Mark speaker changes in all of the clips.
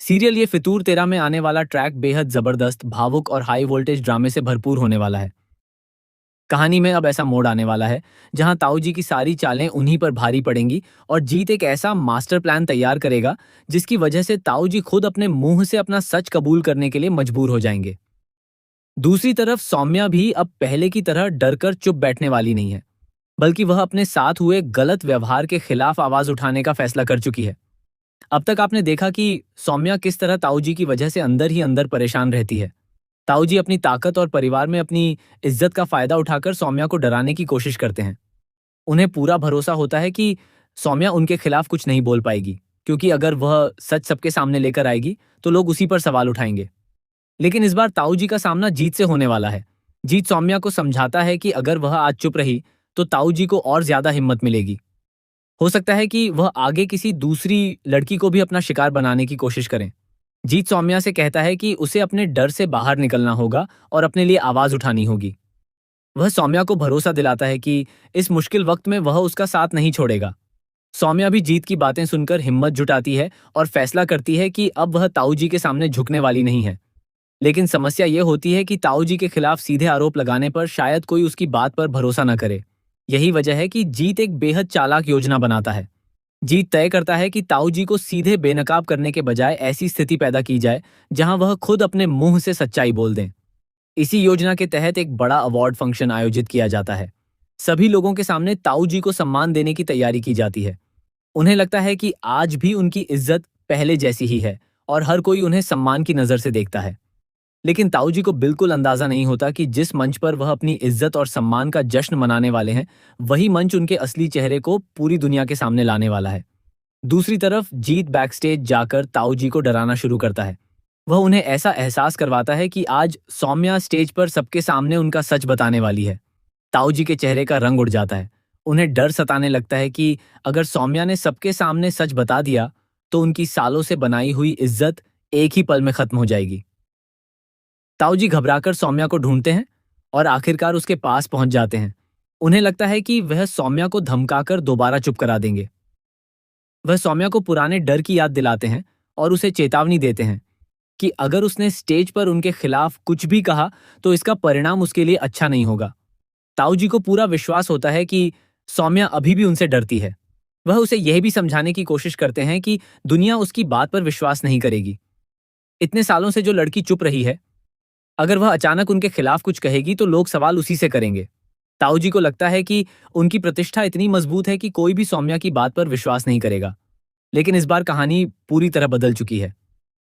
Speaker 1: Serial ये फितूर तेरा में आने वाला ट्रैक बेहद जबरदस्त, भावुक और हाई वोल्टेज ड्रामे से भरपूर होने वाला है। कहानी में अब ऐसा मोड़ आने वाला है जहां ताऊ जी की सारी चालें उन्हीं पर भारी पड़ेंगी और जीत एक ऐसा मास्टर प्लान तैयार करेगा जिसकी वजह से ताऊ जी खुद अपने मुंह से अपना सच कबूल करने के लिए मजबूर हो जाएंगे। दूसरी तरफ सौम्या भी अब पहले की तरह डरकर चुप बैठने वाली नहीं है, बल्कि वह अपने साथ हुए गलत व्यवहार के खिलाफ आवाज उठाने का फैसला कर चुकी है। अब तक आपने देखा कि सौम्या किस तरह ताऊ जी की वजह से अंदर ही अंदर परेशान रहती है। ताऊ जी अपनी ताकत और परिवार में अपनी इज्जत का फायदा उठाकर सौम्या को डराने की कोशिश करते हैं। उन्हें पूरा भरोसा होता है कि सौम्या उनके खिलाफ कुछ नहीं बोल पाएगी, क्योंकि अगर वह सच सबके सामने लेकर आएगी तो लोग उसी पर सवाल उठाएंगे। लेकिन इस बार ताऊ जी का सामना जीत से होने वाला है। जीत सौम्या को समझाता है कि अगर वह आज चुप रही तो ताऊ जी को और ज्यादा हिम्मत मिलेगी। हो सकता है कि वह आगे किसी दूसरी लड़की को भी अपना शिकार बनाने की कोशिश करें। जीत सौम्या से कहता है कि उसे अपने डर से बाहर निकलना होगा और अपने लिए आवाज उठानी होगी। वह सौम्या को भरोसा दिलाता है कि इस मुश्किल वक्त में वह उसका साथ नहीं छोड़ेगा। सौम्या भी जीत की बातें सुनकर हिम्मत जुटाती है और फैसला करती है कि अब वह ताऊ जी के सामने झुकने वाली नहीं है। लेकिन समस्या यह होती है कि ताऊ जी के खिलाफ सीधे आरोप लगाने पर शायद कोई उसकी बात पर भरोसा न करे। यही वजह है कि जीत एक बेहद चालाक योजना बनाता है। जीत तय करता है कि ताऊ जी को सीधे बेनकाब करने के बजाय ऐसी स्थिति पैदा की जाए जहां वह खुद अपने मुंह से सच्चाई बोल दें। इसी योजना के तहत एक बड़ा अवार्ड फंक्शन आयोजित किया जाता है। सभी लोगों के सामने ताऊ जी को सम्मान देने की तैयारी की जाती है। उन्हें लगता है कि आज भी उनकी इज्जत पहले जैसी ही है और हर कोई उन्हें सम्मान की नजर से देखता है। लेकिन ताऊ जी को बिल्कुल अंदाजा नहीं होता कि जिस मंच पर वह अपनी इज्जत और सम्मान का जश्न मनाने वाले हैं, वही मंच उनके असली चेहरे को पूरी दुनिया के सामने लाने वाला है। दूसरी तरफ जीत बैकस्टेज जाकर ताऊ जी को डराना शुरू करता है। वह उन्हें ऐसा एहसास करवाता है कि आज सौम्या स्टेज पर सबके सामने उनका सच बताने वाली है। ताऊ जी के चेहरे का रंग उड़ जाता है। उन्हें डर सताने लगता है कि अगर सौम्या ने सबके सामने सच बता दिया तो उनकी सालों से बनाई हुई इज्जत एक ही पल में खत्म हो जाएगी। ताऊ जी घबराकर सौम्या को ढूंढते हैं और आखिरकार उसके पास पहुंच जाते हैं। उन्हें लगता है कि वह सौम्या को धमकाकर दोबारा चुप करा देंगे। वह सौम्या को पुराने डर की याद दिलाते हैं और उसे चेतावनी देते हैं कि अगर उसने स्टेज पर उनके खिलाफ कुछ भी कहा तो इसका परिणाम उसके लिए अच्छा नहीं होगा। ताऊ जी को पूरा विश्वास होता है कि सौम्या अभी भी उनसे डरती है। वह उसे यह भी समझाने की कोशिश करते हैं कि दुनिया उसकी बात पर विश्वास नहीं करेगी। इतने सालों से जो लड़की चुप रही है, अगर वह अचानक उनके खिलाफ कुछ कहेगी तो लोग सवाल उसी से करेंगे। ताऊ जी को लगता है कि उनकी प्रतिष्ठा इतनी मजबूत है कि कोई भी सौम्या की बात पर विश्वास नहीं करेगा। लेकिन इस बार कहानी पूरी तरह बदल चुकी है।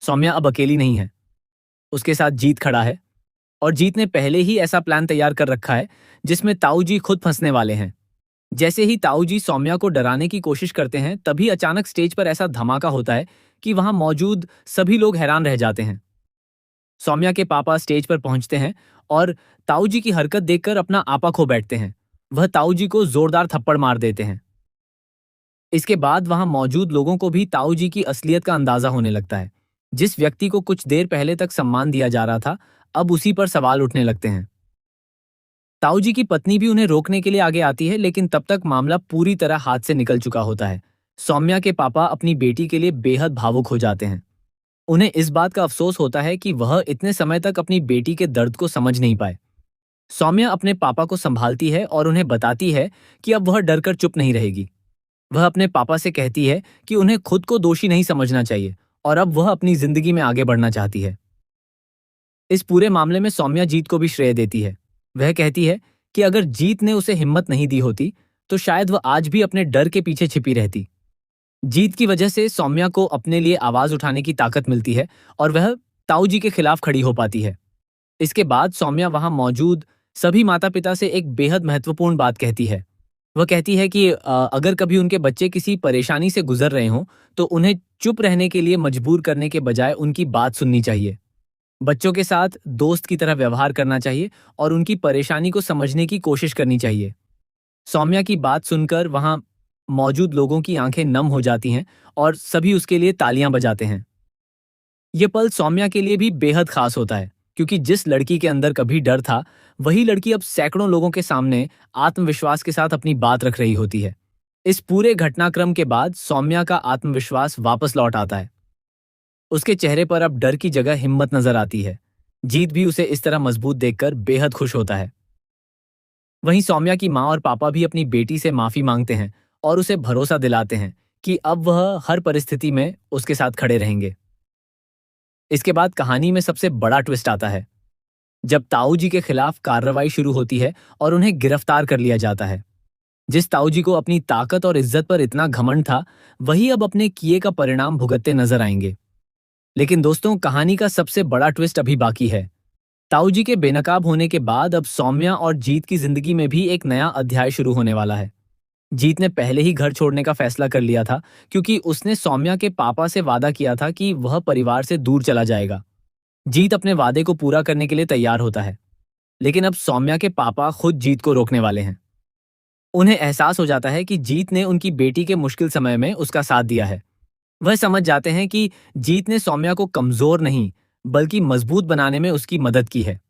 Speaker 1: सौम्या अब अकेली नहीं है, उसके साथ जीत खड़ा है और जीत ने पहले ही ऐसा प्लान तैयार कर रखा है जिसमें ताऊ जी खुद फंसने वाले हैं। जैसे ही ताऊ जी सौम्या को डराने की कोशिश करते हैं, तभी अचानक स्टेज पर ऐसा धमाका होता है कि वहां मौजूद सभी लोग हैरान रह जाते हैं। सौम्या के पापा स्टेज पर पहुंचते हैं और ताऊ जी की हरकत देखकर अपना आपा खो बैठते हैं। वह ताऊ जी को जोरदार थप्पड़ मार देते हैं। इसके बाद वहां मौजूद लोगों को भी ताऊ जी की असलियत का अंदाजा होने लगता है। जिस व्यक्ति को कुछ देर पहले तक सम्मान दिया जा रहा था, अब उसी पर सवाल उठने लगते हैं। ताऊ जी की पत्नी भी उन्हें रोकने के लिए आगे आती है, लेकिन तब तक मामला पूरी तरह हाथ से निकल चुका होता है। सौम्या के पापा अपनी बेटी के लिए बेहद भावुक हो जाते हैं। उन्हें इस बात का अफसोस होता है कि वह इतने समय तक अपनी बेटी के दर्द को समझ नहीं पाए। सौम्या अपने पापा को संभालती है और उन्हें बताती है कि अब वह डरकर चुप नहीं रहेगी। वह अपने पापा से कहती है कि उन्हें खुद को दोषी नहीं समझना चाहिए और अब वह अपनी जिंदगी में आगे बढ़ना चाहती है। इस पूरे मामले में सौम्या जीत को भी श्रेय देती है। वह कहती है कि अगर जीत ने उसे हिम्मत नहीं दी होती तो शायद वह आज भी अपने डर के पीछे छिपी रहती। जीत की वजह से सौम्या को अपने लिए आवाज उठाने की ताकत मिलती है और वह ताऊ जी के खिलाफ खड़ी हो पाती है। इसके बाद सौम्या वहां मौजूद सभी माता पिता से एक बेहद महत्वपूर्ण बात कहती है। वह कहती है कि अगर कभी उनके बच्चे किसी परेशानी से गुजर रहे हों तो उन्हें चुप रहने के लिए मजबूर करने के बजाय उनकी बात सुननी चाहिए। बच्चों के साथ दोस्त की तरह व्यवहार करना चाहिए और उनकी परेशानी को समझने की कोशिश करनी चाहिए। सौम्या की बात सुनकर वहां मौजूद लोगों की आंखें नम हो जाती हैं और सभी उसके लिए तालियां बजाते हैं। यह पल सौम्या के लिए भी बेहद खास होता है, क्योंकि जिस लड़की के अंदर कभी डर था, वही लड़की अब सैकड़ों लोगों के सामने आत्मविश्वास के साथ अपनी बात रख रही होती है। इस पूरे घटनाक्रम के बाद सौम्या का आत्मविश्वास वापस लौट आता है। उसके चेहरे पर अब डर की जगह हिम्मत नजर आती है। जीत भी उसे इस तरह मजबूत देखकर बेहद खुश होता है। वहीं सौम्या की माँ और पापा भी अपनी बेटी से माफी मांगते हैं और उसे भरोसा दिलाते हैं कि अब वह हर परिस्थिति में उसके साथ खड़े रहेंगे। इसके बाद कहानी में सबसे बड़ा ट्विस्ट आता है, जब ताऊ जी के खिलाफ कार्रवाई शुरू होती है और उन्हें गिरफ्तार कर लिया जाता है। जिस ताऊ जी को अपनी ताकत और इज्जत पर इतना घमंड था, वही अब अपने किए का परिणाम भुगतते नजर आएंगे। लेकिन दोस्तों, कहानी का सबसे बड़ा ट्विस्ट अभी बाकी है। ताऊ जी के बेनकाब होने के बाद अब सौम्या और जीत की जिंदगी में भी एक नया अध्याय शुरू होने वाला है। जीत ने पहले ही घर छोड़ने का फैसला कर लिया था, क्योंकि उसने सौम्या के पापा से वादा किया था कि वह परिवार से दूर चला जाएगा। जीत अपने वादे को पूरा करने के लिए तैयार होता है, लेकिन अब सौम्या के पापा खुद जीत को रोकने वाले हैं। उन्हें एहसास हो जाता है कि जीत ने उनकी बेटी के मुश्किल समय में उसका साथ दिया है। वह समझ जाते हैं कि जीत ने सौम्या को कमजोर नहीं, बल्कि मजबूत बनाने में उसकी मदद की है।